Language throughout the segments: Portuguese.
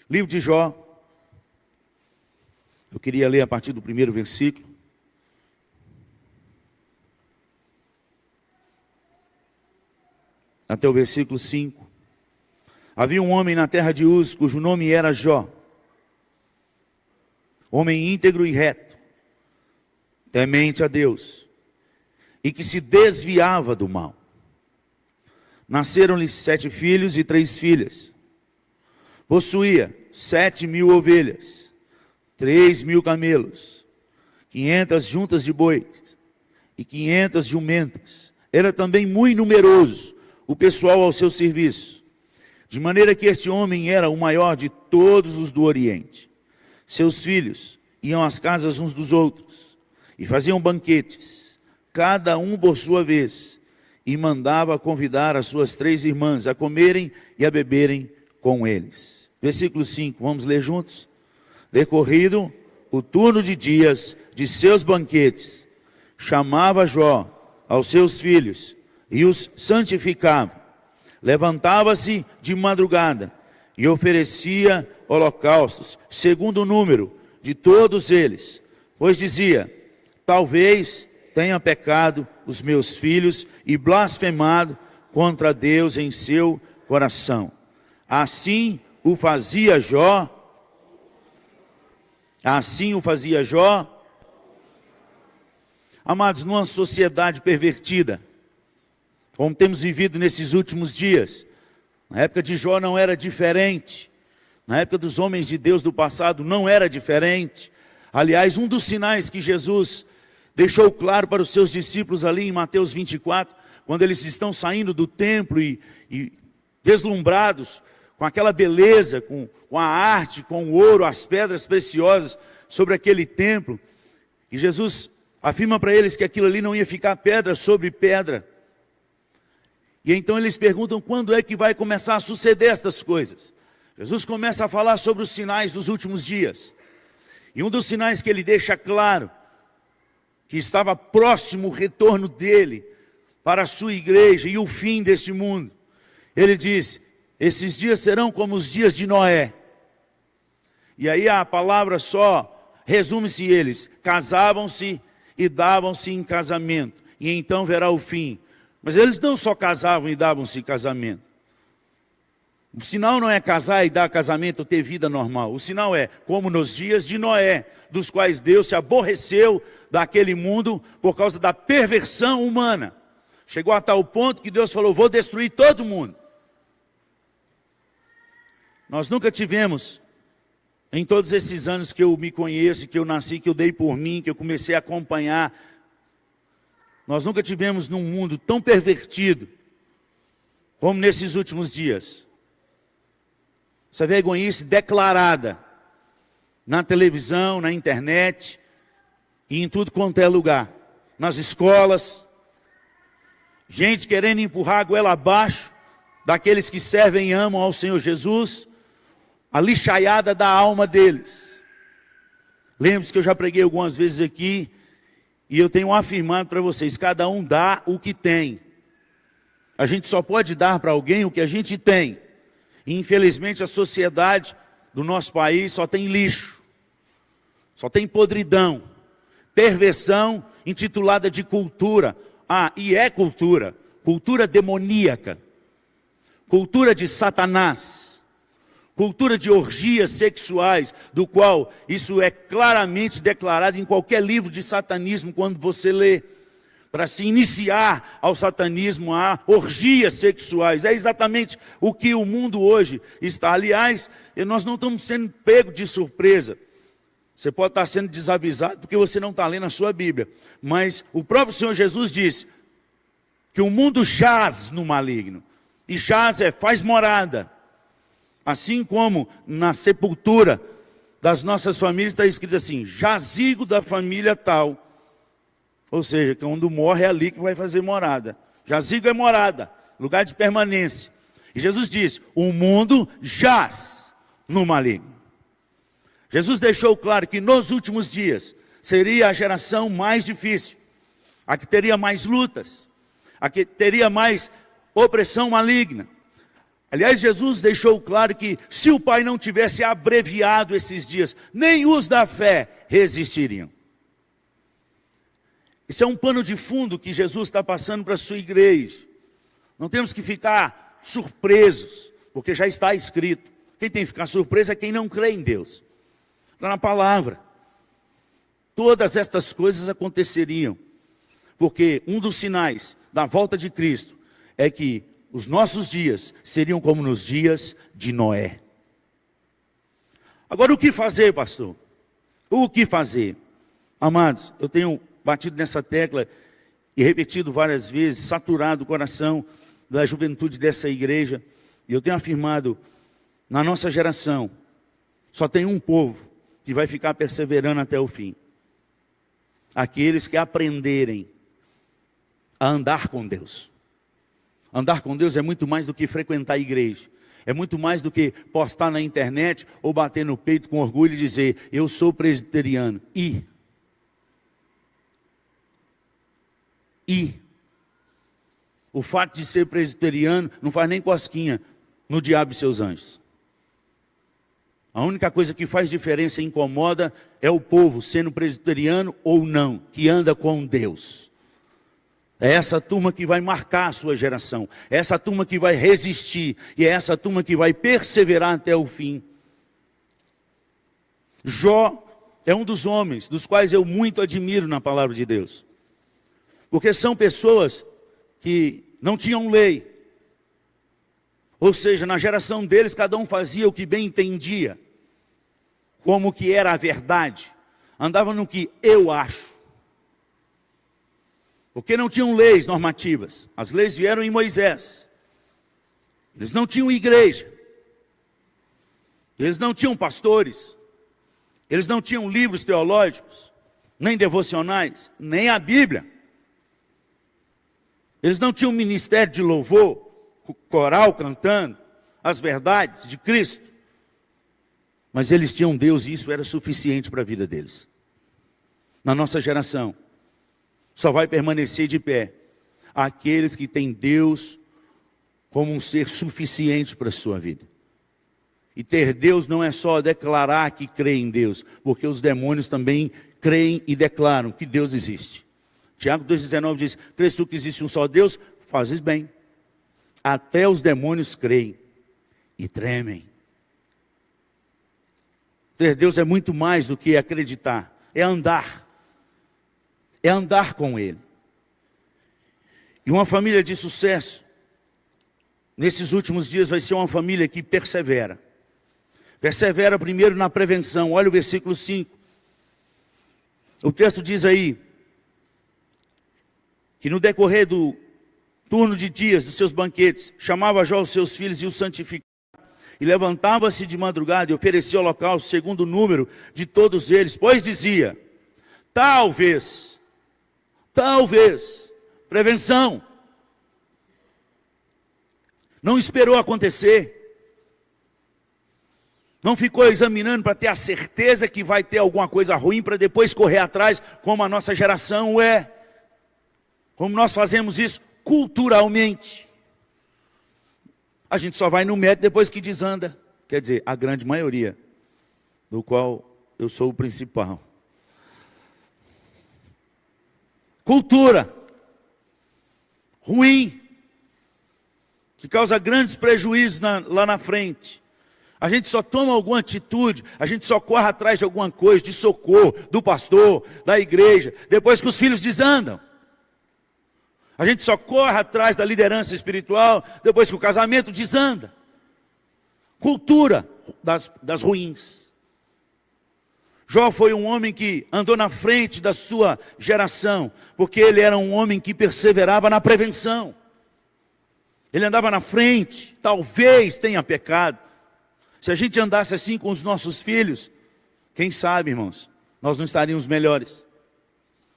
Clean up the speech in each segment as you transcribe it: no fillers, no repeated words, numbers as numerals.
Livro de Jó. Eu queria ler a partir do primeiro versículo. Até o versículo 5. Havia um homem na terra de Uz, cujo nome era Jó. Homem íntegro e reto, temente a Deus, e que se desviava do mal. Nasceram-lhe 7 filhos e 3 filhas. Possuía 7.000 ovelhas, 3.000 camelos, 500 juntas de bois e 500 jumentas. Era também muito numeroso o pessoal ao seu serviço, de maneira que este homem era o maior de todos os do Oriente. Seus filhos iam às casas uns dos outros e faziam banquetes, cada um por sua vez, e mandava convidar as suas 3 irmãs a comerem e a beberem com eles. Versículo 5, vamos ler juntos? Decorrido o turno de dias de seus banquetes, chamava Jó aos seus filhos e os santificava. Levantava-se de madrugada e oferecia holocaustos, segundo o número de todos eles, pois dizia: talvez tenha pecado os meus filhos e blasfemado contra Deus em seu coração. Assim o fazia Jó. Assim o fazia Jó. Amados, numa sociedade pervertida, como temos vivido nesses últimos dias, na época de Jó não era diferente. Na época dos homens de Deus do passado não era diferente. Aliás, um dos sinais que Jesus deixou claro para os seus discípulos ali em Mateus 24, quando eles estão saindo do templo e deslumbrados com aquela beleza, com a arte, com o ouro, as pedras preciosas sobre aquele templo. E Jesus afirma para eles que aquilo ali não ia ficar pedra sobre pedra. E então eles perguntam quando é que vai começar a suceder estas coisas. Jesus começa a falar sobre os sinais dos últimos dias. E um dos sinais que ele deixa claro, que estava próximo o retorno dele para a sua igreja e o fim deste mundo. Ele diz: esses dias serão como os dias de Noé. E aí a palavra só resume-se eles: casavam-se e davam-se em casamento, e então verá o fim. Mas eles não só casavam e davam-se em casamento. O sinal não é casar e dar casamento ou ter vida normal. O sinal é como nos dias de Noé, dos quais Deus se aborreceu daquele mundo por causa da perversão humana. Chegou a tal ponto que Deus falou: vou destruir todo mundo. Nós nunca tivemos, em todos esses anos que eu me conheço, que eu nasci, que eu dei por mim, que eu comecei a acompanhar, nós nunca tivemos num mundo tão pervertido como nesses últimos dias. Essa vergonhice declarada na televisão, na internet e em tudo quanto é lugar. Nas escolas, gente querendo empurrar a goela abaixo daqueles que servem e amam ao Senhor Jesus, a lixaiada da alma deles. Lembre-se que eu já preguei algumas vezes aqui, e eu tenho afirmado para vocês: cada um dá o que tem. A gente só pode dar para alguém o que a gente tem. E infelizmente a sociedade do nosso país só tem lixo, só tem podridão, perversão intitulada de cultura. E é cultura, cultura demoníaca, cultura de Satanás, cultura de orgias sexuais, do qual isso é claramente declarado em qualquer livro de satanismo quando você lê. Para se iniciar ao satanismo, há orgias sexuais. É exatamente o que o mundo hoje está. Aliás, nós não estamos sendo pegos de surpresa. Você pode estar sendo desavisado porque você não está lendo a sua Bíblia. Mas o próprio Senhor Jesus disse que o mundo jaz no maligno. E jaz faz morada. Assim como na sepultura das nossas famílias está escrito assim: jazigo da família tal. Ou seja, que quando morre é ali que vai fazer morada. Jazigo é morada, lugar de permanência. E Jesus diz: o mundo jaz no maligno. Jesus deixou claro que nos últimos dias seria a geração mais difícil, a que teria mais lutas, a que teria mais opressão maligna, Aliás, Jesus deixou claro que se o Pai não tivesse abreviado esses dias, nem os da fé resistiriam. Isso é um pano de fundo que Jesus está passando para a sua igreja. Não temos que ficar surpresos, porque já está escrito. Quem tem que ficar surpreso é quem não crê em Deus. Está na palavra. Todas estas coisas aconteceriam, porque um dos sinais da volta de Cristo é que os nossos dias seriam como nos dias de Noé. Agora, o que fazer, pastor? O que fazer? Amados, eu tenho batido nessa tecla e repetido várias vezes, saturado o coração da juventude dessa igreja. E eu tenho afirmado, na nossa geração, só tem um povo que vai ficar perseverando até o fim. Aqueles que aprenderem a andar com Deus. Andar com Deus é muito mais do que frequentar a igreja. É muito mais do que postar na internet ou bater no peito com orgulho e dizer, eu sou presbiteriano. E o fato de ser presbiteriano não faz nem cosquinha no diabo e seus anjos. A única coisa que faz diferença e incomoda é o povo, sendo presbiteriano ou não, que anda com Deus. É essa turma que vai marcar a sua geração. É essa turma que vai resistir. E é essa turma que vai perseverar até o fim. Jó é um dos homens dos quais eu muito admiro na palavra de Deus. Porque são pessoas que não tinham lei. Ou seja, na geração deles, cada um fazia o que bem entendia. Como que era a verdade. Andava no que eu acho. Porque não tinham leis normativas. As leis vieram em Moisés. Eles não tinham igreja. Eles não tinham pastores. Eles não tinham livros teológicos, nem devocionais, nem a Bíblia. Eles não tinham ministério de louvor, coral cantando as verdades de Cristo. Mas eles tinham Deus e isso era suficiente para a vida deles. Na nossa geração, só vai permanecer de pé aqueles que têm Deus como um ser suficiente para a sua vida. E ter Deus não é só declarar que crê em Deus, porque os demônios também creem e declaram que Deus existe. Tiago 2,19 diz, crês tu que existe um só Deus? Fazes bem. Até os demônios creem e tremem. Ter Deus é muito mais do que acreditar, é andar. É andar com Ele. E uma família de sucesso, nesses últimos dias, vai ser uma família que persevera. Persevera primeiro na prevenção. Olha o versículo 5. O texto diz aí, que no decorrer do turno de dias dos seus banquetes, chamava Jó os seus filhos e os santificava. E levantava-se de madrugada e oferecia holocausto segundo o número de todos eles. Pois dizia, talvez, prevenção. Não esperou acontecer. Não ficou examinando para ter a certeza que vai ter alguma coisa ruim para depois correr atrás, como a nossa geração é. Como nós fazemos isso culturalmente. A gente só vai no médico depois que desanda. Quer dizer, a grande maioria, do qual eu sou o principal. Cultura ruim, que causa grandes prejuízos lá na frente. A gente só toma alguma atitude, a gente só corre atrás de alguma coisa, de socorro, do pastor, da igreja, depois que os filhos desandam. A gente só corre atrás da liderança espiritual, depois que o casamento desanda. Cultura das ruins. Jó foi um homem que andou na frente da sua geração, porque ele era um homem que perseverava na prevenção. Ele andava na frente, talvez tenha pecado. Se a gente andasse assim com os nossos filhos, quem sabe, irmãos, nós não estaríamos melhores.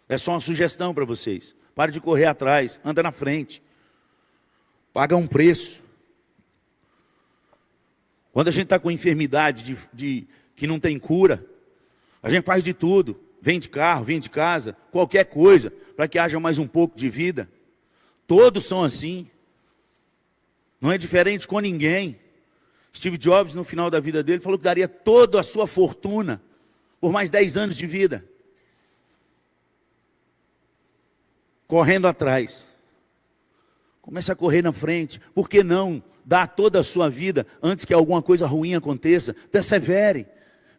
É só uma sugestão para vocês. Pare de correr atrás, anda na frente. Paga um preço. Quando a gente está com enfermidade que não tem cura, a gente faz de tudo. Vende carro, vende casa, qualquer coisa, para que haja mais um pouco de vida. Todos são assim. Não é diferente com ninguém. Steve Jobs, no final da vida dele, falou que daria toda a sua fortuna por mais 10 anos de vida, correndo atrás. Comece a correr na frente. Por que não dar toda a sua vida antes que alguma coisa ruim aconteça? Persevere.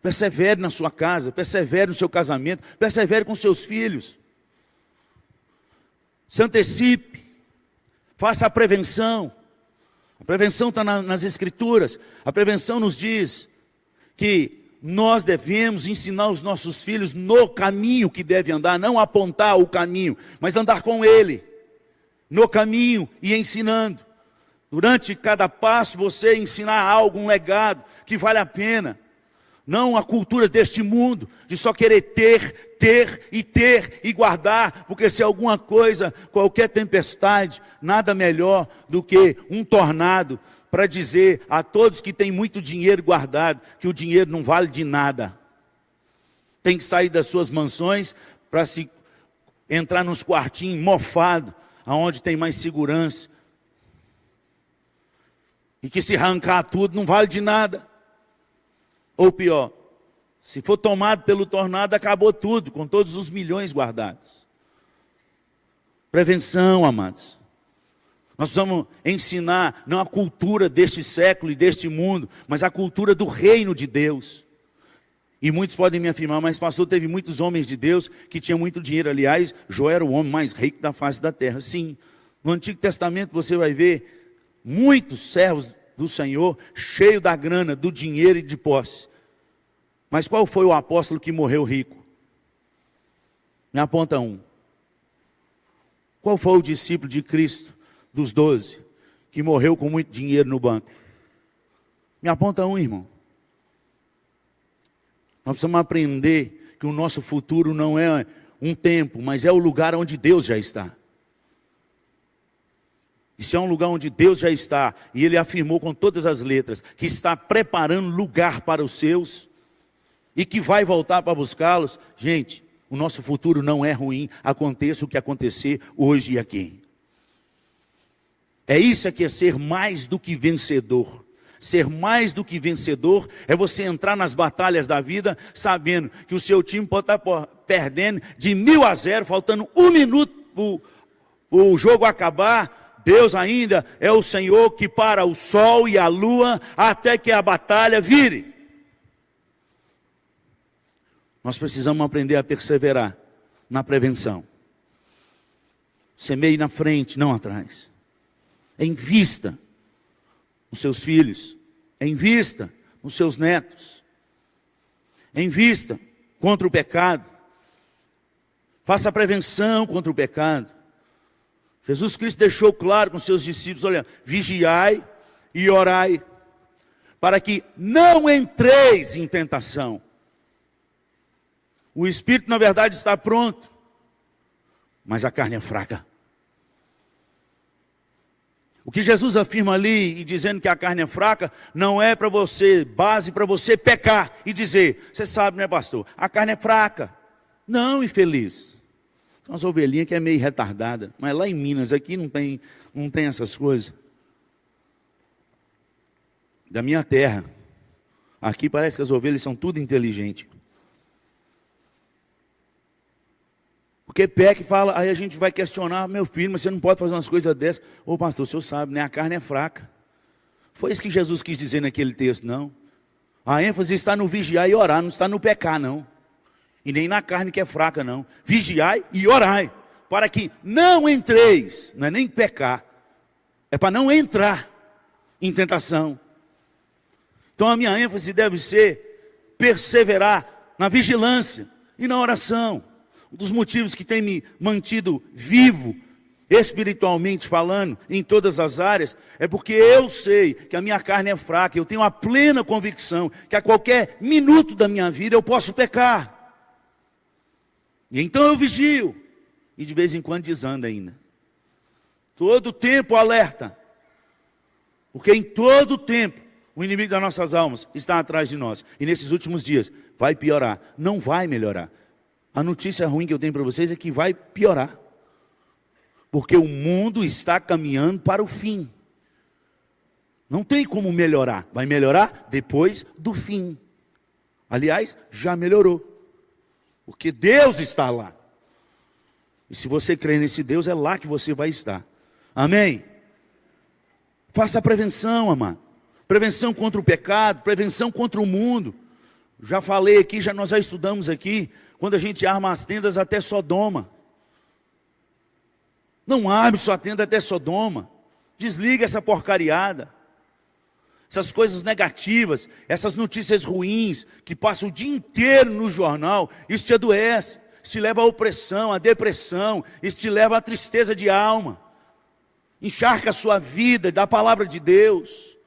Persevere na sua casa, persevere no seu casamento, persevere com seus filhos. Se antecipe, faça a prevenção. A prevenção está nas Escrituras. A prevenção nos diz que nós devemos ensinar os nossos filhos no caminho que deve andar, não apontar o caminho, mas andar com ele, no caminho e ensinando. Durante cada passo você ensinar algo, um legado que vale a pena. Não a cultura deste mundo, de só querer ter e guardar, porque se alguma coisa, qualquer tempestade, nada melhor do que um tornado para dizer a todos que têm muito dinheiro guardado, que o dinheiro não vale de nada. Tem que sair das suas mansões para se entrar nos quartinhos mofados, aonde tem mais segurança. E que se arrancar tudo não vale de nada. Ou pior, se for tomado pelo tornado, acabou tudo, com todos os milhões guardados. Prevenção, amados. Nós precisamos ensinar, não a cultura deste século e deste mundo, mas a cultura do reino de Deus. E muitos podem me afirmar, mas pastor, teve muitos homens de Deus que tinham muito dinheiro. Aliás, Jó era o homem mais rico da face da terra. Sim, no Antigo Testamento você vai ver muitos servos do Senhor, cheios da grana, do dinheiro e de posse. Mas qual foi o apóstolo que morreu rico? Me aponta um. Qual foi o discípulo de Cristo, dos 12, que morreu com muito dinheiro no banco? Me aponta um, irmão. Nós precisamos aprender que o nosso futuro não é um tempo, mas é o lugar onde Deus já está. Isso é um lugar onde Deus já está, e Ele afirmou com todas as letras, que está preparando lugar para os seus, e que vai voltar para buscá-los. Gente, o nosso futuro não é ruim, aconteça o que acontecer hoje e aqui. É isso que é ser mais do que vencedor. Ser mais do que vencedor é você entrar nas batalhas da vida sabendo que o seu time pode estar perdendo de 1000-0, faltando 1 minuto o jogo acabar. Deus ainda é o Senhor que para o sol e a lua até que a batalha vire. Nós precisamos aprender a perseverar na prevenção. Semeie na frente, não atrás. Invista nos seus filhos. Invista nos seus netos. Invista contra o pecado. Faça a prevenção contra o pecado. Jesus Cristo deixou claro com seus discípulos, olha, vigiai e orai, para que não entreis em tentação. O espírito, na verdade, está pronto, mas a carne é fraca. O que Jesus afirma ali, e dizendo que a carne é fraca, não é para você, base para você pecar e dizer, você sabe, né, pastor, a carne é fraca. Não, infeliz. São as ovelhinhas que é meio retardada, mas lá em Minas, aqui não tem essas coisas. Da minha terra, aqui parece que as ovelhas são tudo inteligentes. Porque peca e fala, aí a gente vai questionar, meu filho, mas você não pode fazer umas coisas dessas. Ô pastor, o senhor sabe, né? A carne é fraca. Foi isso que Jesus quis dizer naquele texto, não. A ênfase está no vigiar e orar, não está no pecar, não. E nem na carne que é fraca, não. Vigiai e orai, para que não entreis, não é nem pecar, é para não entrar em tentação. Então a minha ênfase deve ser perseverar na vigilância e na oração. Um dos motivos que tem me mantido vivo, espiritualmente falando, em todas as áreas, é porque eu sei que a minha carne é fraca, eu tenho a plena convicção que a qualquer minuto da minha vida eu posso pecar. E então eu vigio, e de vez em quando desanda ainda. Todo tempo alerta, porque em todo tempo o inimigo das nossas almas está atrás de nós. E nesses últimos dias vai piorar, não vai melhorar. A notícia ruim que eu tenho para vocês é que vai piorar. Porque o mundo está caminhando para o fim. Não tem como melhorar. Vai melhorar depois do fim. Aliás, já melhorou. Porque Deus está lá. E se você crê nesse Deus, é lá que você vai estar. Amém? Faça a prevenção, amado. Prevenção contra o pecado, prevenção contra o mundo. Já falei aqui, nós já estudamos aqui, quando a gente arma as tendas até Sodoma. Não arme sua tenda até Sodoma. Desliga essa porcariada. Essas coisas negativas, essas notícias ruins, que passam o dia inteiro no jornal, isso te adoece, isso te leva à opressão, à depressão, isso te leva à tristeza de alma. Encharca a sua vida da palavra de Deus,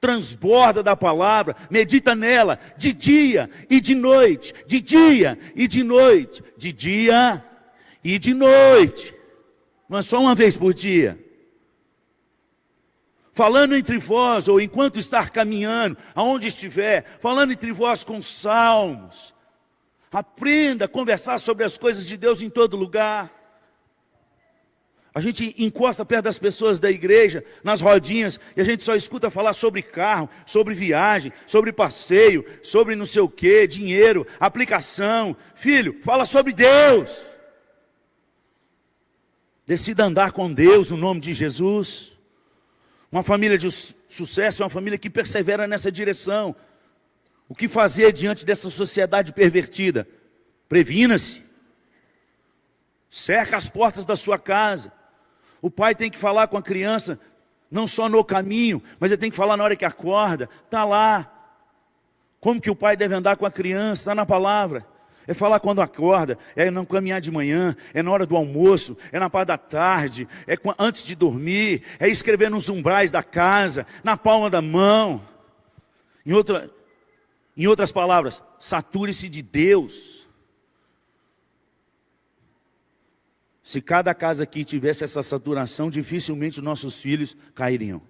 transborda da palavra, medita nela, de dia e de noite, de dia e de noite, de dia e de noite, não é só uma vez por dia. Falando entre vós, ou enquanto estar caminhando, aonde estiver, falando entre vós com salmos. Aprenda a conversar sobre as coisas de Deus em todo lugar. A gente encosta perto das pessoas da igreja, nas rodinhas, e a gente só escuta falar sobre carro, sobre viagem, sobre passeio, sobre não sei o que, dinheiro, aplicação. Filho, fala sobre Deus. Decida andar com Deus no nome de Jesus. Uma família de sucesso é uma família que persevera nessa direção. O que fazer diante dessa sociedade pervertida? Previna-se. Cerca as portas da sua casa. O pai tem que falar com a criança, não só no caminho, mas ele tem que falar na hora que acorda. Está lá. Como que o pai deve andar com a criança? Está na palavra. É falar quando acorda, é não caminhar de manhã, é na hora do almoço, é na parte da tarde, é antes de dormir, é escrever nos umbrais da casa, na palma da mão. Em outras palavras, sature-se de Deus. Se cada casa aqui tivesse essa saturação, dificilmente os nossos filhos cairiam.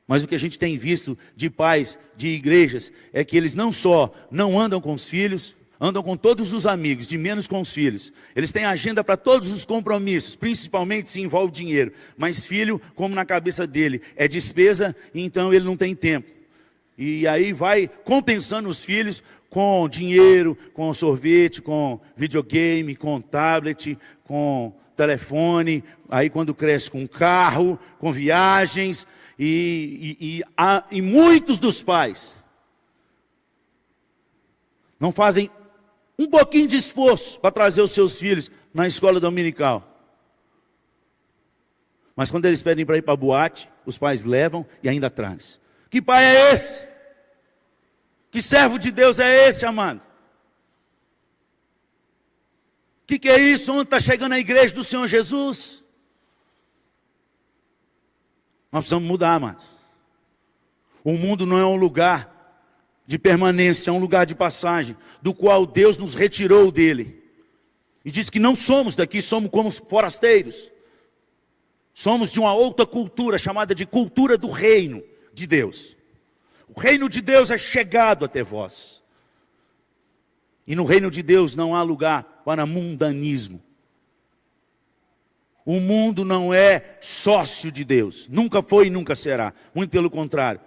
Mas o que a gente tem visto de pais, de igrejas, é que eles não só não andam com os filhos, andam com todos os amigos, de menos com os filhos. Eles têm agenda para todos os compromissos, principalmente se envolve dinheiro. Mas filho, como na cabeça dele, é despesa, então ele não tem tempo. E aí vai compensando os filhos com dinheiro, com sorvete, com videogame, com tablet, com telefone. Aí quando cresce com carro, com viagens. E muitos dos pais não fazem um pouquinho de esforço para trazer os seus filhos na escola dominical. Mas quando eles pedem para ir para a boate, os pais levam e ainda trazem. Que pai é esse? Que servo de Deus é esse, amado? Que é isso? Onde está chegando a igreja do Senhor Jesus? Nós precisamos mudar, amados. O mundo não é um lugar de permanência, é um lugar de passagem, do qual Deus nos retirou dele. E diz que não somos daqui, somos como forasteiros. Somos de uma outra cultura, chamada de cultura do reino de Deus. O reino de Deus é chegado até vós. E no reino de Deus não há lugar para mundanismo. O mundo não é sócio de Deus. Nunca foi e nunca será. Muito pelo contrário.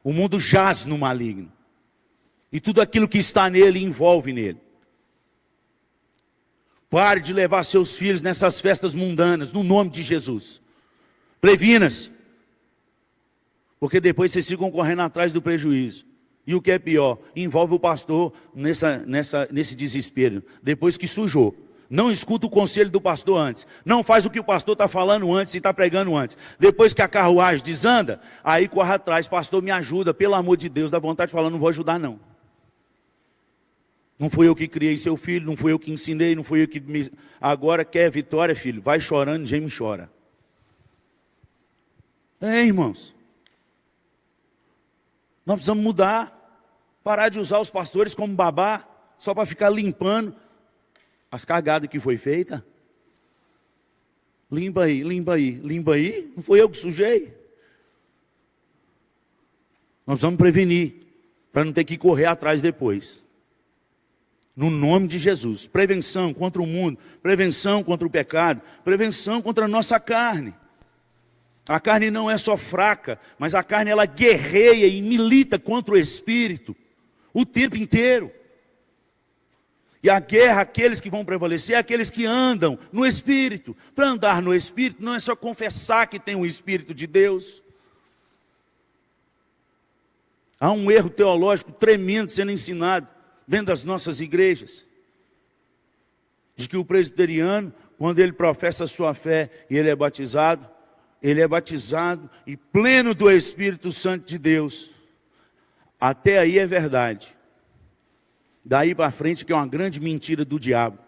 O mundo jaz no maligno. E tudo aquilo que está nele envolve nele. Pare de levar seus filhos nessas festas mundanas, no nome de Jesus. Previna-se. Porque depois vocês ficam correndo atrás do prejuízo. E o que é pior, envolve o pastor nesse desespero. Depois que sujou. Não escuta o conselho do pastor antes. Não faz o que o pastor está falando antes e está pregando antes. Depois que a carruagem desanda, aí corre atrás. Pastor, me ajuda, pelo amor de Deus. Dá vontade de falar, não vou ajudar não. Não fui eu que criei seu filho, não fui eu que ensinei, não fui eu que... Agora quer vitória, filho? Vai chorando, geme e chora. Irmãos. Nós precisamos mudar. Parar de usar os pastores como babá, só para ficar limpando as cagadas que foi feita. Limpa aí, limpa aí, limpa aí. Não foi eu que sujei. Nós vamos prevenir, para não ter que correr atrás depois. No nome de Jesus. Prevenção contra o mundo, prevenção contra o pecado, prevenção contra a nossa carne. A carne não é só fraca, mas a carne ela guerreia e milita contra o Espírito o tempo inteiro. E a guerra, aqueles que vão prevalecer, é aqueles que andam no Espírito. Para andar no Espírito não é só confessar que tem o Espírito de Deus. Há um erro teológico tremendo sendo ensinado dentro das nossas igrejas. De que o presbiteriano, quando ele professa a sua fé e ele é batizado e pleno do Espírito Santo de Deus. Até aí é verdade. Daí para frente que é uma grande mentira do diabo.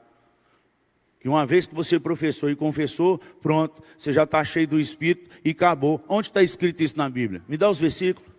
Que uma vez que você professou e confessou, pronto, você já está cheio do Espírito e acabou. Onde está escrito isso na Bíblia? Me dá os versículos.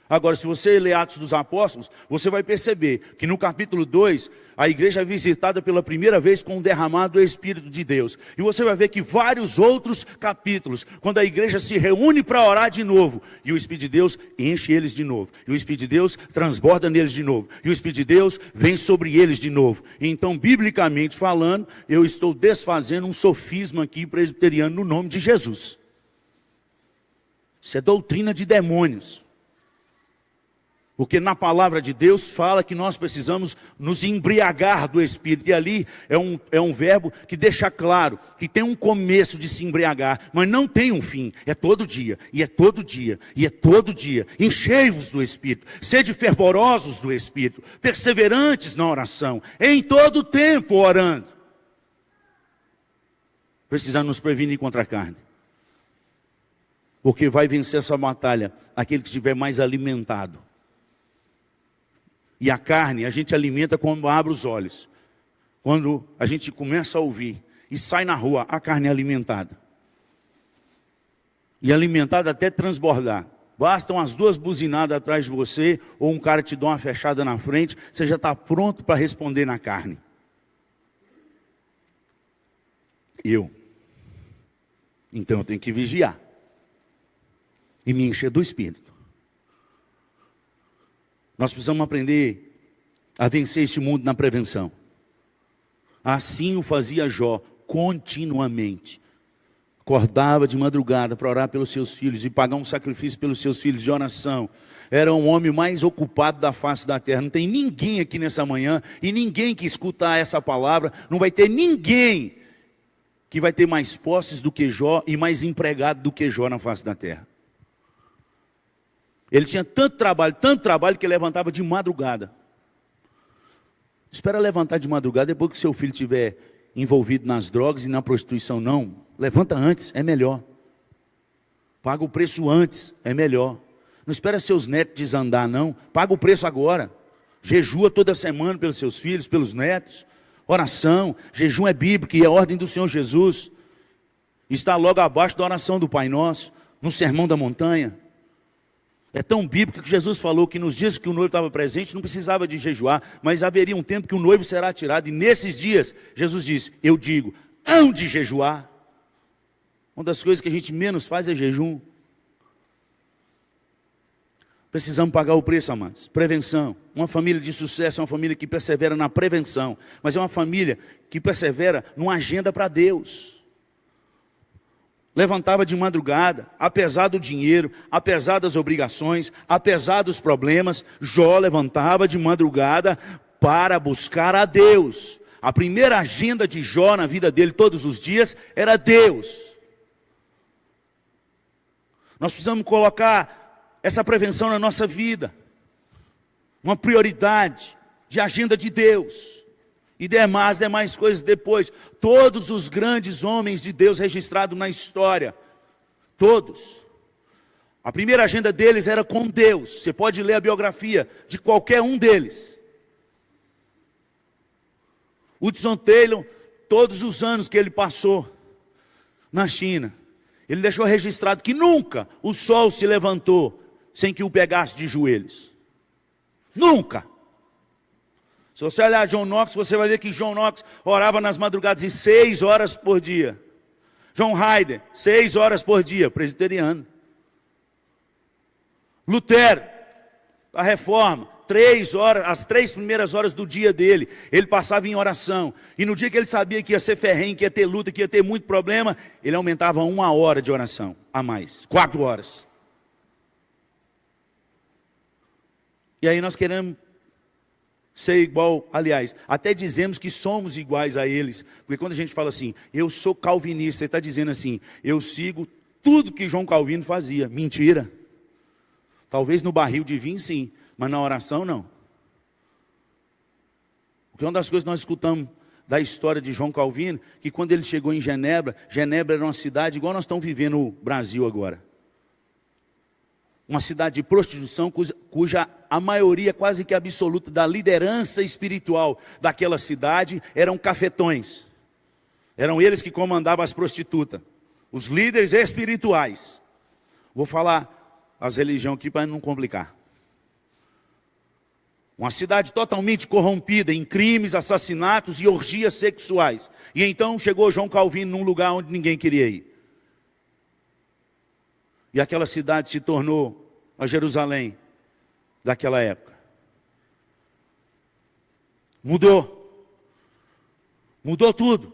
Agora, se você ler Atos dos Apóstolos, você vai perceber que no capítulo 2, a igreja é visitada pela primeira vez com o derramado do Espírito de Deus. E você vai ver que vários outros capítulos, quando a igreja se reúne para orar de novo, e o Espírito de Deus enche eles de novo. E o Espírito de Deus transborda neles de novo. E o Espírito de Deus vem sobre eles de novo. Então, biblicamente falando, eu estou desfazendo um sofisma aqui presbiteriano no nome de Jesus. Isso é doutrina de demônios. Porque na palavra de Deus fala que nós precisamos nos embriagar do Espírito. E ali é um verbo que deixa claro que tem um começo de se embriagar, mas não tem um fim. É todo dia, e é todo dia, e é todo dia. Enchei-vos do Espírito, sede fervorosos do Espírito, perseverantes na oração, em todo tempo orando. Precisamos nos prevenir contra a carne. Porque vai vencer essa batalha aquele que estiver mais alimentado. E a carne a gente alimenta quando abre os olhos. Quando a gente começa a ouvir e sai na rua, a carne é alimentada. E alimentada até transbordar. Bastam as duas buzinadas atrás de você, ou um cara te dá uma fechada na frente, você já está pronto para responder na carne. Então eu tenho que vigiar. E me encher do Espírito. Nós precisamos aprender a vencer este mundo na prevenção. Assim o fazia Jó, continuamente. Acordava de madrugada para orar pelos seus filhos e pagar um sacrifício pelos seus filhos de oração. Era um homem mais ocupado da face da terra. Não tem ninguém aqui nessa manhã, e ninguém que escutar essa palavra, não vai ter ninguém que vai ter mais posses do que Jó e mais empregado do que Jó na face da terra. Ele tinha tanto trabalho que ele levantava de madrugada. Espera levantar de madrugada depois que seu filho estiver envolvido nas drogas e na prostituição, não. Levanta antes, é melhor. Paga o preço antes, é melhor. Não espera seus netos desandar, não. Paga o preço agora. Jejua toda semana pelos seus filhos, pelos netos. Oração, jejum é bíblico e é ordem do Senhor Jesus. Está logo abaixo da oração do Pai Nosso, no Sermão da Montanha. É tão bíblico que Jesus falou que nos dias que o noivo estava presente, não precisava de jejuar, mas haveria um tempo que o noivo será tirado. E nesses dias, Jesus disse, eu digo, hão de jejuar. Uma das coisas que a gente menos faz é jejum. Precisamos pagar o preço, amados. Prevenção. Uma família de sucesso é uma família que persevera na prevenção. Mas é uma família que persevera numa agenda para Deus. Levantava de madrugada, apesar do dinheiro, apesar das obrigações, apesar dos problemas, Jó levantava de madrugada para buscar a Deus. A primeira agenda de Jó na vida dele todos os dias era Deus. Nós precisamos colocar essa prevenção na nossa vida. Uma prioridade de agenda de Deus. E demais coisas depois. Todos os grandes homens de Deus registrados na história. Todos. A primeira agenda deles era com Deus. Você pode ler a biografia de qualquer um deles. Hudson Taylor, todos os anos que ele passou na China, ele deixou registrado que nunca o sol se levantou sem que o pegasse de joelhos. Nunca. Se você olhar John Knox, você vai ver que John Knox orava nas madrugadas e 6 horas por dia. John Hayden, 6 horas por dia, presbiteriano. Lutero, a reforma, as 3 primeiras horas do dia dele, ele passava em oração. E no dia que ele sabia que ia ser ferrenho, que ia ter luta, que ia ter muito problema, ele aumentava 1 hora de oração a mais, 4 horas. E aí nós queremos ser igual, aliás, até dizemos que somos iguais a eles. Porque quando a gente fala assim, eu sou calvinista, você está dizendo assim, eu sigo tudo que João Calvino fazia. Mentira. Talvez no barril de vinho sim, mas na oração não. Porque uma das coisas que nós escutamos da história de João Calvino, que quando ele chegou em Genebra, Genebra era uma cidade igual nós estamos vivendo no Brasil agora. Uma cidade de prostituição cuja a maioria quase que absoluta da liderança espiritual daquela cidade eram cafetões. Eram eles que comandavam as prostitutas, os líderes espirituais. Vou falar as religiões aqui para não complicar. Uma cidade totalmente corrompida em crimes, assassinatos e orgias sexuais. E então chegou João Calvino num lugar onde ninguém queria ir. E aquela cidade se tornou a Jerusalém daquela época. Mudou. Mudou tudo.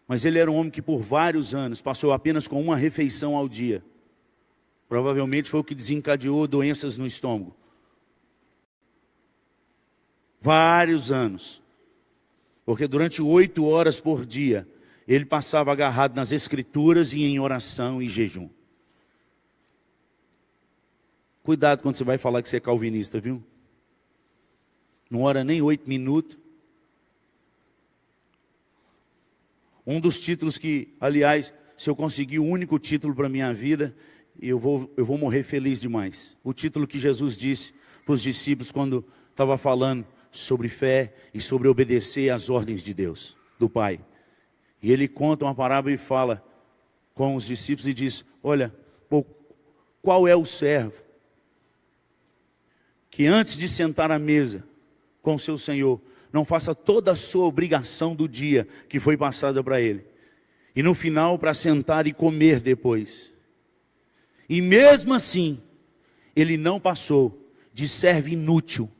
Mas ele era um homem que por vários anos passou apenas com uma refeição ao dia. Provavelmente foi o que desencadeou doenças no estômago. Vários anos. Porque durante 8 horas por dia, ele passava agarrado nas escrituras e em oração e jejum. Cuidado quando você vai falar que você é calvinista, viu? Não ora nem 8 minutos. Um dos títulos que, aliás, se eu conseguir o único título para a minha vida, eu vou morrer feliz demais. O título que Jesus disse para os discípulos quando estava falando sobre fé e sobre obedecer às ordens de Deus, do Pai. E ele conta uma parábola e fala com os discípulos e diz, olha, qual é o servo que antes de sentar à mesa com o seu Senhor, não faça toda a sua obrigação do dia que foi passada para ele. E no final para sentar e comer depois. E mesmo assim, ele não passou de servo inútil,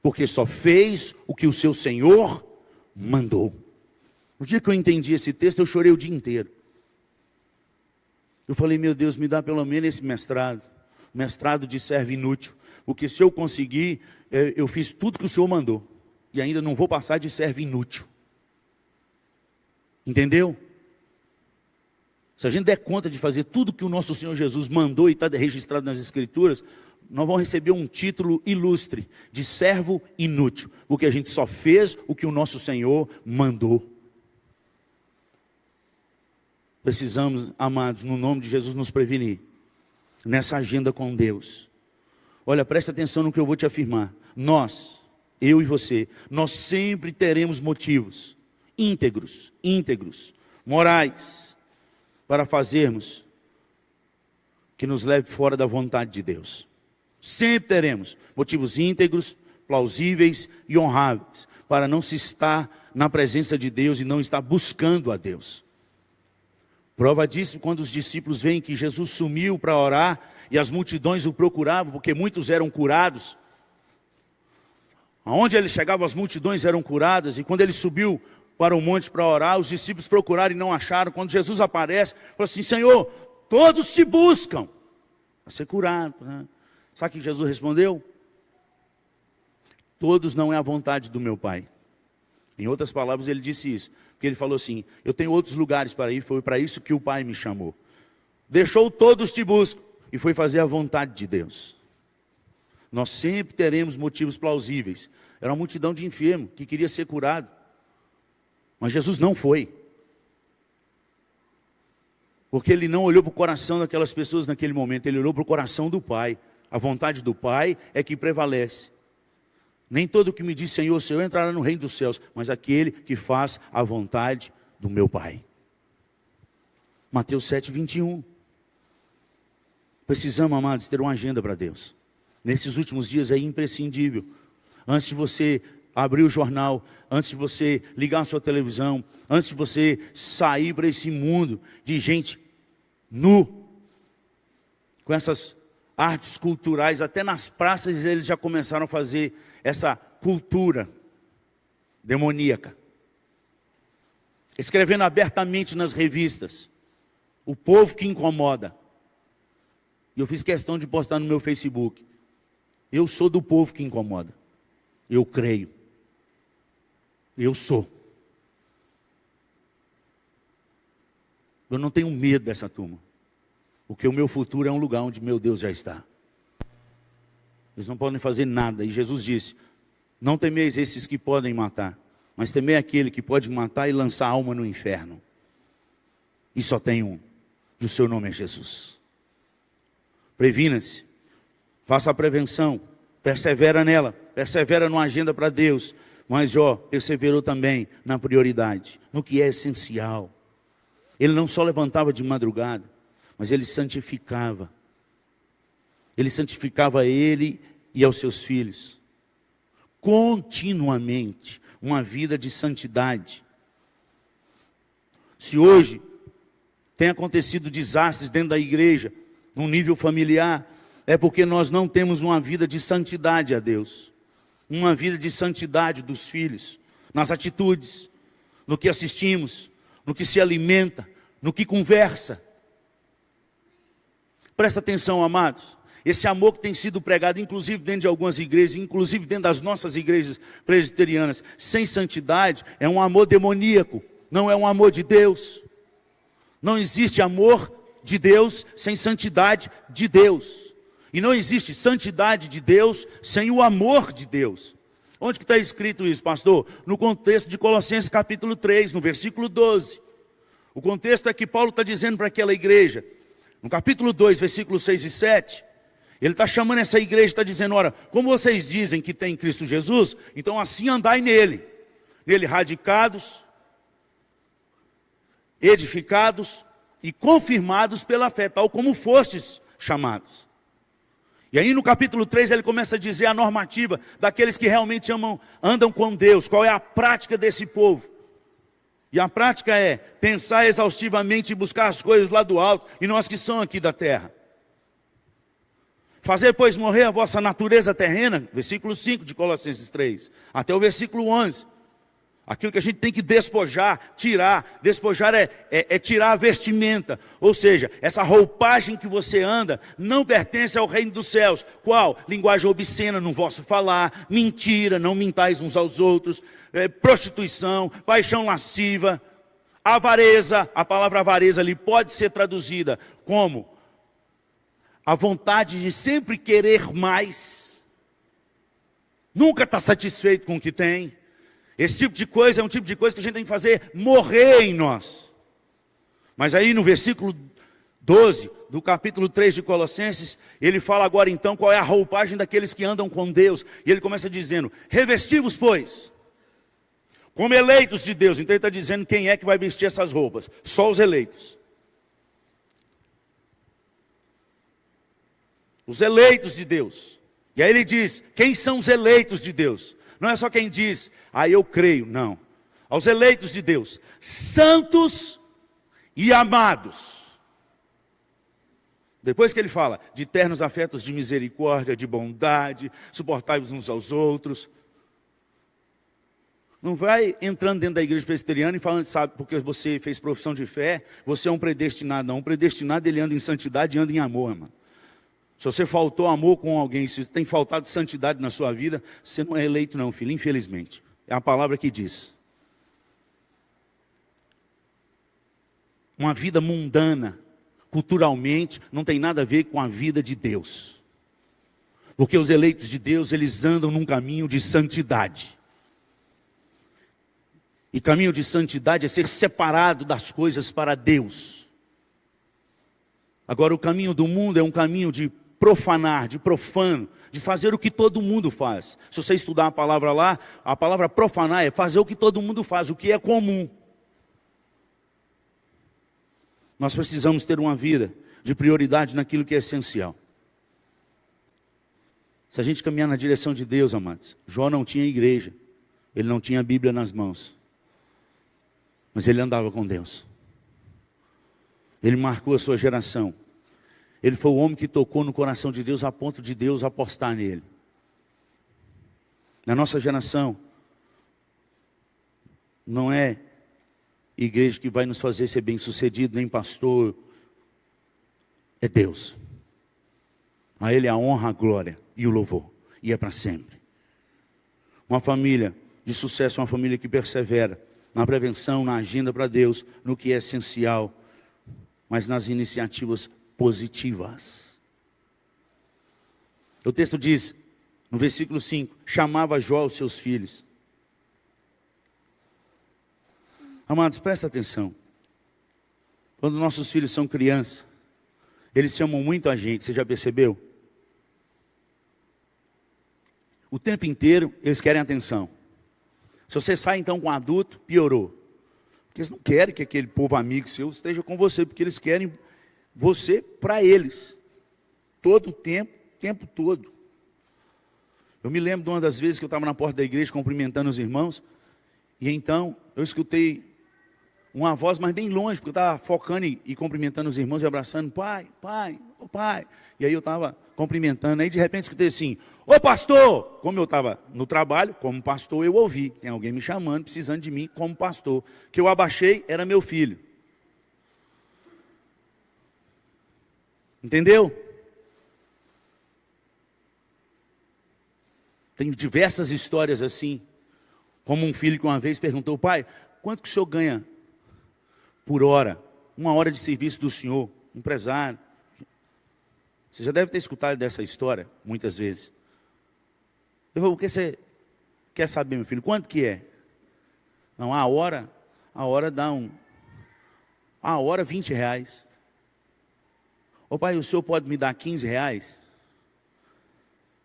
porque só fez o que o seu Senhor mandou. No dia que eu entendi esse texto, eu chorei o dia inteiro. Eu falei, meu Deus, me dá pelo menos esse mestrado de servo inútil. Porque se eu conseguir, eu fiz tudo que o Senhor mandou. E ainda não vou passar de servo inútil. Entendeu? Se a gente der conta de fazer tudo que o nosso Senhor Jesus mandou e está registrado nas Escrituras, nós vamos receber um título ilustre de servo inútil. Porque a gente só fez o que o nosso Senhor mandou. Precisamos, amados, no nome de Jesus, nos prevenir nessa agenda com Deus. Olha, presta atenção no que eu vou te afirmar. Nós, eu e você, nós sempre teremos motivos íntegros, morais, para fazermos que nos leve fora da vontade de Deus. Sempre teremos motivos íntegros, plausíveis e honráveis, para não se estar na presença de Deus e não estar buscando a Deus. Prova disso quando os discípulos veem que Jesus sumiu para orar e as multidões o procuravam, porque muitos eram curados. Aonde ele chegava, as multidões eram curadas, e quando ele subiu para o monte para orar, os discípulos procuraram e não acharam. Quando Jesus aparece, falou assim, Senhor, todos te buscam para ser curado, né? Sabe o que Jesus respondeu? Todos não é a vontade do meu Pai. Em outras palavras, ele disse isso, porque ele falou assim, eu tenho outros lugares para ir, foi para isso que o Pai me chamou. Deixou todos te buscam, e foi fazer a vontade de Deus. Nós sempre teremos motivos plausíveis. Era uma multidão de enfermos que queria ser curado, mas Jesus não foi. Porque ele não olhou para o coração daquelas pessoas naquele momento, ele olhou para o coração do Pai. A vontade do Pai é que prevalece. Nem todo que me diz Senhor, Senhor entrará no reino dos céus, mas aquele que faz a vontade do meu Pai. Mateus 7, 21. Precisamos, amados, ter uma agenda para Deus. Nesses últimos dias é imprescindível. Antes de você abrir o jornal, antes de você ligar a sua televisão, antes de você sair para esse mundo de gente nu, com essas artes culturais, até nas praças eles já começaram a fazer essa cultura demoníaca. Escrevendo abertamente nas revistas, o povo que incomoda. E eu fiz questão de postar no meu Facebook. Eu sou do povo que incomoda. Eu creio. Eu sou. Eu não tenho medo dessa turma. Porque o meu futuro é um lugar onde meu Deus já está. Eles não podem fazer nada. E Jesus disse, não temeis esses que podem matar, mas temei aquele que pode matar e lançar a alma no inferno. E só tem um. E o seu nome é Jesus. Previna-se. Faça a prevenção. Persevera nela. Persevera numa agenda para Deus. Mas Jó perseverou também na prioridade, no que é essencial. Ele não só levantava de madrugada, mas ele santificava. Ele santificava ele e aos seus filhos. Continuamente, uma vida de santidade. Se hoje tem acontecido desastres dentro da igreja, no nível familiar, é porque nós não temos uma vida de santidade a Deus. Uma vida de santidade dos filhos, nas atitudes, no que assistimos, no que se alimenta, no que conversa. Presta atenção, amados. Esse amor que tem sido pregado, inclusive dentro de algumas igrejas, inclusive dentro das nossas igrejas presbiterianas, sem santidade, é um amor demoníaco, não é um amor de Deus. Não existe amor de Deus sem santidade de Deus. E não existe santidade de Deus sem o amor de Deus. Onde que está escrito isso, pastor? No contexto de Colossenses capítulo 3, no versículo 12. O contexto é que Paulo está dizendo para aquela igreja, no capítulo 2, versículos 6 e 7, ele está chamando essa igreja, está dizendo, ora, como vocês dizem que tem Cristo Jesus, então assim andai nele. Nele radicados, edificados e confirmados pela fé, tal como fostes chamados. E aí no capítulo 3 ele começa a dizer a normativa daqueles que realmente andam com Deus. Qual é a prática desse povo? E a prática é pensar exaustivamente e buscar as coisas lá do alto e não as que são aqui da terra. Fazer, pois, morrer a vossa natureza terrena, versículo 5 de Colossenses 3, até o versículo 11. Aquilo que a gente tem que despojar, tirar. Despojar é tirar a vestimenta. Ou seja, essa roupagem que você anda não pertence ao reino dos céus. Qual? Linguagem obscena no vosso falar, mentira, não mintais uns aos outros, prostituição, paixão lasciva, avareza. A palavra avareza ali pode ser traduzida como a vontade de sempre querer mais. Nunca está satisfeito com o que tem. Esse tipo de coisa é um tipo de coisa que a gente tem que fazer morrer em nós. Mas aí no versículo 12 do capítulo 3 de Colossenses, ele fala agora então qual é a roupagem daqueles que andam com Deus. E ele começa dizendo, revesti-vos, pois, como eleitos de Deus. Então ele está dizendo quem é que vai vestir essas roupas. Só os eleitos. Os eleitos de Deus. E aí ele diz, quem são os eleitos de Deus? Não é só quem diz, eu creio, não. Aos eleitos de Deus, santos e amados. Depois que ele fala de ternos afetos de misericórdia, de bondade, suportai-vos uns aos outros. Não vai entrando dentro da igreja presbiteriana e falando, sabe, porque você fez profissão de fé, você é um predestinado. Não, um predestinado ele anda em santidade e anda em amor, irmão. Se você faltou amor com alguém, se tem faltado santidade na sua vida, você não é eleito não, filho, infelizmente. É a palavra que diz. Uma vida mundana, culturalmente, não tem nada a ver com a vida de Deus. Porque os eleitos de Deus, eles andam num caminho de santidade. E caminho de santidade é ser separado das coisas para Deus. Agora o caminho do mundo é um caminho de profanar, de profano, de fazer o que todo mundo faz. Se você estudar a palavra lá, a palavra profanar é fazer o que todo mundo faz, o que é comum. Nós precisamos ter uma vida de prioridade naquilo que é essencial. Se a gente caminhar na direção de Deus, amados, Jó não tinha igreja, ele não tinha a Bíblia nas mãos, mas ele andava com Deus. Ele marcou a sua geração. Ele foi o homem que tocou no coração de Deus a ponto de Deus apostar nele. Na nossa geração, não é igreja que vai nos fazer ser bem-sucedido, nem pastor. É Deus. A Ele a honra, a glória e o louvor. E é para sempre. Uma família de sucesso, uma família que persevera na prevenção, na agenda para Deus, no que é essencial, mas nas iniciativas positivas. O texto diz, no versículo 5, chamava Jó aos seus filhos. Amados, presta atenção. Quando nossos filhos são crianças, eles chamam muito a gente, você já percebeu? O tempo inteiro eles querem atenção. Se você sai então com um adulto, piorou. Porque eles não querem que aquele povo amigo seu esteja com você, porque eles querem você para eles. Todo o tempo todo. Eu me lembro de uma das vezes que eu estava na porta da igreja cumprimentando os irmãos, e então eu escutei uma voz, mas bem longe, porque eu estava focando e cumprimentando os irmãos e abraçando, pai, ô pai. E aí eu estava cumprimentando, aí de repente escutei assim, ô pastor! Como eu estava no trabalho, como pastor, eu ouvi, tem alguém me chamando, precisando de mim como pastor. Que eu abaixei, era meu filho. Entendeu? Tem diversas histórias assim, como um filho que uma vez perguntou, pai, quanto que o senhor ganha por hora? 1 hora de serviço do senhor, empresário. Você já deve ter escutado dessa história, muitas vezes. Eu falei, o que você quer saber, meu filho? Quanto que é? Não, a hora dá a hora R$20. Ô pai, o senhor pode me dar R$15?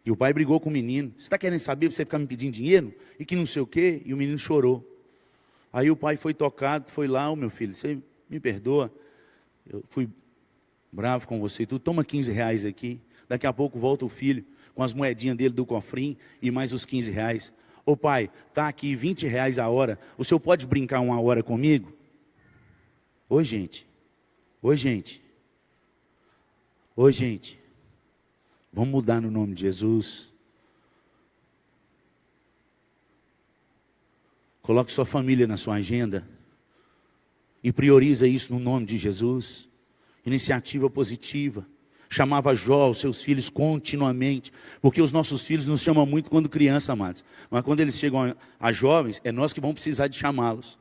E o pai brigou com o menino. Você está querendo saber para você ficar me pedindo dinheiro? E que não sei o quê? E o menino chorou. Aí o pai foi tocado, foi lá, ô meu filho, você me perdoa. Eu fui bravo com você, tu toma R$15 aqui. Daqui a pouco volta o filho com as moedinhas dele do cofrinho e mais os R$15. Ô pai, tá aqui R$20 a hora. O senhor pode brincar 1 hora comigo? Oi, gente. Oi, gente. Oi, gente. Vamos mudar no nome de Jesus. Coloque sua família na sua agenda. E prioriza isso no nome de Jesus. Iniciativa positiva. Chamava Jó aos seus filhos continuamente. Porque os nossos filhos nos chamam muito quando criança, amados. Mas quando eles chegam a jovens, é nós que vamos precisar de chamá-los.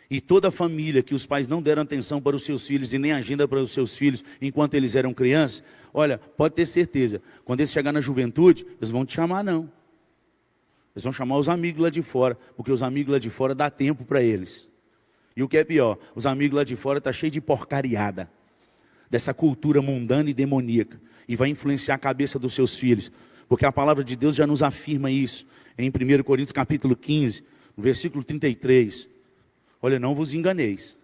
E toda família que os pais não deram atenção para os seus filhos e nem agenda para os seus filhos enquanto eles eram crianças, olha, pode ter certeza, quando eles chegarem na juventude, eles vão te chamar não. Eles vão chamar os amigos lá de fora, porque os amigos lá de fora dá tempo para eles. E o que é pior, os amigos lá de fora estão cheios de porcariada, dessa cultura mundana e demoníaca, e vai influenciar a cabeça dos seus filhos, porque a palavra de Deus já nos afirma isso, em 1 Coríntios capítulo 15, no versículo 33, olha, não vos enganeis,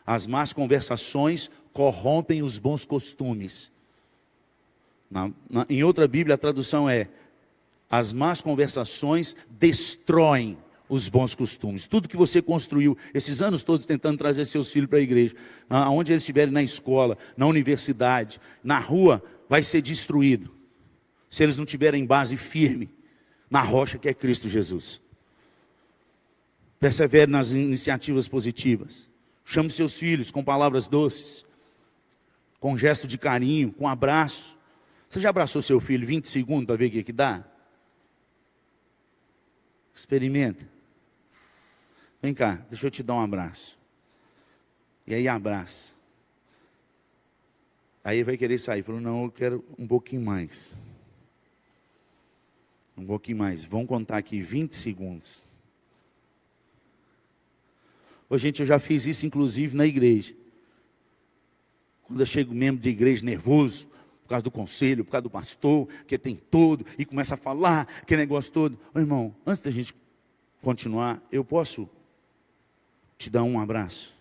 as más conversações corrompem os bons costumes. Em outra Bíblia a tradução é, as más conversações destroem os bons costumes. Tudo que você construiu, esses anos todos tentando trazer seus filhos para a igreja, aonde eles estiverem na escola, na universidade, na rua, vai ser destruído. Se eles não tiverem base firme na rocha que é Cristo Jesus. Persevere nas iniciativas positivas. Chame seus filhos com palavras doces, com gesto de carinho, com abraço. Você já abraçou seu filho 20 segundos para ver o que dá? Experimenta. Vem cá, deixa eu te dar um abraço. E aí abraça. Aí vai querer sair. Falou, não, eu quero um pouquinho mais. Um pouquinho mais. Vamos contar aqui 20 segundos. Ô, gente, eu já fiz isso inclusive na igreja. Quando eu chego membro de igreja nervoso, por causa do conselho, por causa do pastor, que tem todo, e começa a falar, que negócio todo. Ô, irmão, antes da gente continuar, eu posso te dar um abraço?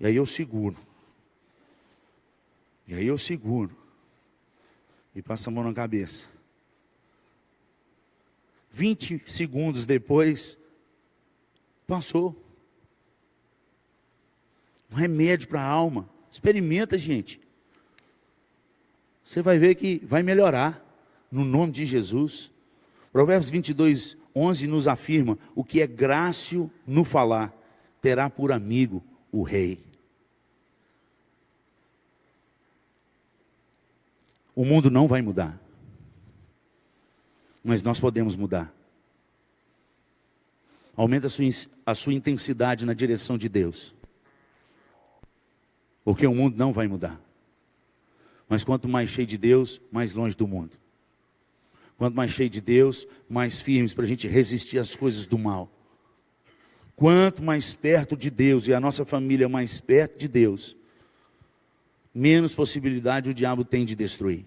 E aí eu seguro. E aí eu seguro. E passo a mão na cabeça. 20 segundos depois, passou. Um remédio para a alma. Experimenta, gente. Você vai ver que vai melhorar, no nome de Jesus. Provérbios 22, 11 nos afirma: o que é grácil no falar, terá por amigo o rei. O mundo não vai mudar, mas nós podemos mudar. Aumenta a sua intensidade na direção de Deus, porque o mundo não vai mudar. Mas quanto mais cheio de Deus, mais longe do mundo. Quanto mais cheio de Deus, mais firmes para a gente resistir às coisas do mal. Quanto mais perto de Deus e a nossa família mais perto de Deus, menos possibilidade o diabo tem de destruir.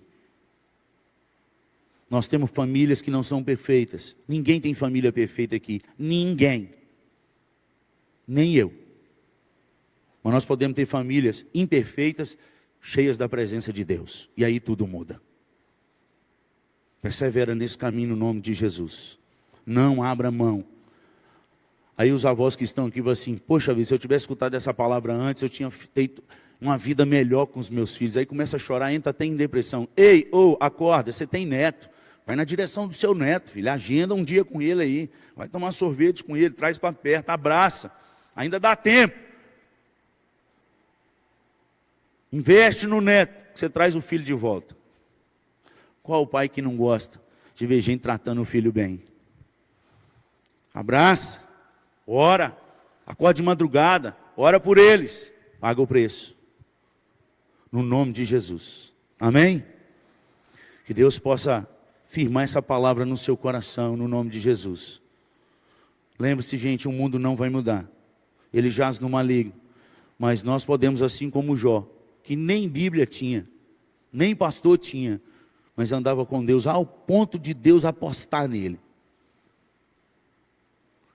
Nós temos famílias que não são perfeitas. Ninguém tem família perfeita aqui. Ninguém. Nem eu. Mas nós podemos ter famílias imperfeitas, cheias da presença de Deus. E aí tudo muda. Persevera nesse caminho no nome de Jesus. Não abra mão. Aí os avós que estão aqui vão assim: poxa vida, se eu tivesse escutado essa palavra antes, eu tinha feito uma vida melhor com os meus filhos. Aí começa a chorar, entra até em depressão. Ei, acorda, você tem neto. Vai na direção do seu neto, filho. Agenda um dia com ele aí. Vai tomar sorvete com ele, traz para perto, abraça. Ainda dá tempo. Investe no neto, que você traz o filho de volta. Qual o pai que não gosta de ver gente tratando o filho bem? Abraça, ora, acorda de madrugada, ora por eles, paga o preço. No nome de Jesus. Amém? Que Deus possa firmar essa palavra no seu coração, no nome de Jesus. Lembre-se, gente, o mundo não vai mudar. Ele jaz no maligno. Mas nós podemos, assim como Jó, que nem Bíblia tinha, nem pastor tinha, mas andava com Deus ao ponto de Deus apostar nele.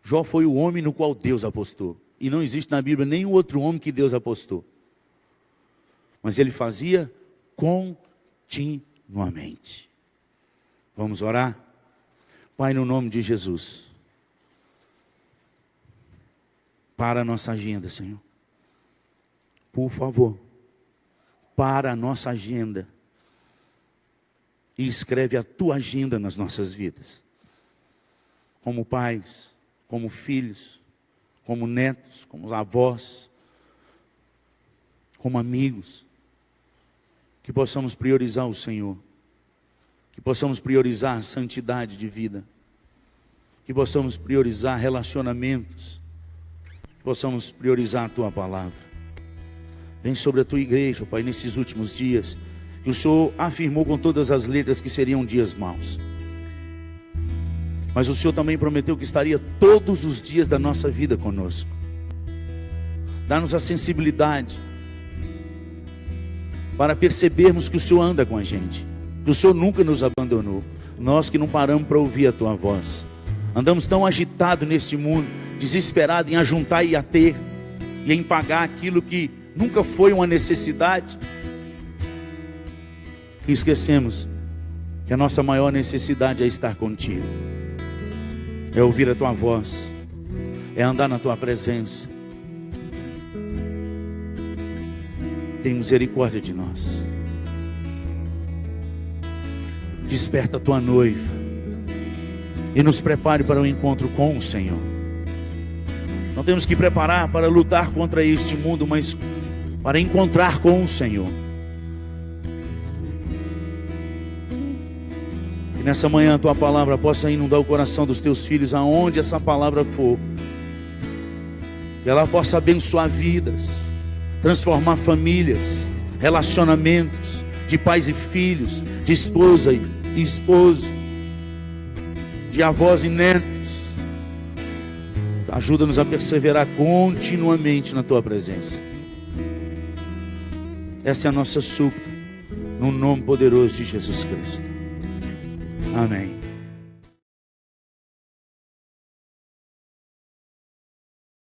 Jó foi o homem no qual Deus apostou. E não existe na Bíblia nenhum outro homem que Deus apostou. Mas ele fazia continuamente. Vamos orar? Pai, no nome de Jesus, para a nossa agenda, Senhor. Por favor, para a nossa agenda. E escreve a tua agenda nas nossas vidas. Como pais, como filhos, como netos, como avós, como amigos. Que possamos priorizar o Senhor. Que possamos priorizar a santidade de vida. Que possamos priorizar relacionamentos. Que possamos priorizar a tua palavra. Vem sobre a tua igreja, Pai, nesses últimos dias. Que o Senhor afirmou com todas as letras que seriam dias maus. Mas o Senhor também prometeu que estaria todos os dias da nossa vida conosco. Dá-nos a sensibilidade para percebermos que o Senhor anda com a gente, que o Senhor nunca nos abandonou. Nós que não paramos para ouvir a tua voz. Andamos tão agitados neste mundo, desesperados em ajuntar e a ter, e em pagar aquilo que nunca foi uma necessidade, que esquecemos que a nossa maior necessidade é estar contigo, é ouvir a tua voz, é andar na tua presença. Tem misericórdia de nós. Desperta a tua noiva e nos prepare para o encontro com o Senhor. Não temos que preparar para lutar contra este mundo, mas para encontrar com o Senhor. Que nessa manhã a tua palavra possa inundar o coração dos teus filhos, aonde essa palavra for. Que ela possa abençoar vidas, transformar famílias, relacionamentos de pais e filhos, de esposa e esposo, de avós e netos. Ajuda-nos a perseverar continuamente na tua presença. Essa é a nossa súplica, no nome poderoso de Jesus Cristo. Amém.